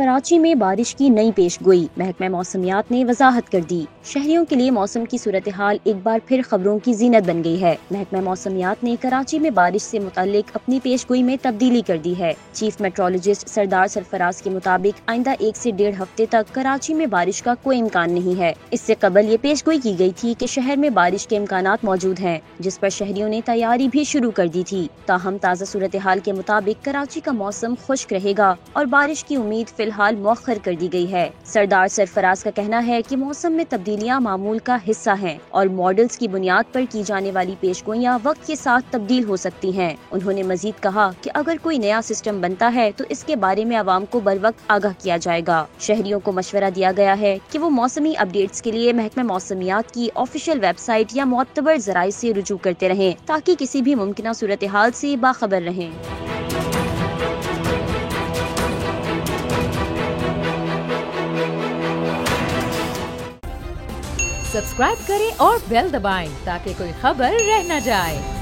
कराची में बारिश की नई पेशगोई, महकमा मौसमियात ने वजाहत कर दी। शहरियों के लिए मौसम की सूरत हाल एक बार फिर खबरों की जीनत बन गई है। महकमा मौसमियात ने कराची में बारिश से मुतालिक अपनी पेशगोई में तब्दीली कर दी है। चीफ मेट्रोलॉजिस्ट सरदार सरफराज के मुताबिक आइंदा 1 से 1.5 हफ्ते तक कराची में बारिश का कोई इम्कान नहीं है। इससे कबल ये पेशगोई की गई थी कि शहर में बारिश के इम्कानात मौजूद हैं, जिस पर शहरियों ने तैयारी भी शुरू कर दी थी। ताहम ताज़ा सूरत हाल के मुताबिक कराची का मौसम खुश्क रहेगा और बारिश की उम्मीद फिलहाल मौखर कर दी गई है। सरदार सरफराज का कहना है कि मौसम में तब्दीलियां मामूल का हिस्सा हैं और मॉडल्स की बुनियाद पर की जाने वाली पेशगोइयां वक्त के साथ तब्दील हो सकती हैं। उन्होंने मजीद कहा कि अगर कोई नया सिस्टम बनता है तो इसके बारे में आवाम को बर वक्त आगाह किया जाएगा। शहरियों को मशवरा दिया गया है कि वो मौसमी अपडेट्स के लिए महकमा मौसमियात की ऑफिशियल वेबसाइट या मोतबर जराये से रुजू करते रहें, ताकि किसी भी मुमकिन सूरत हाल से बाखबर रहें। सब्सक्राइब करें और बेल दबाएं ताकि कोई खबर रह न जाए।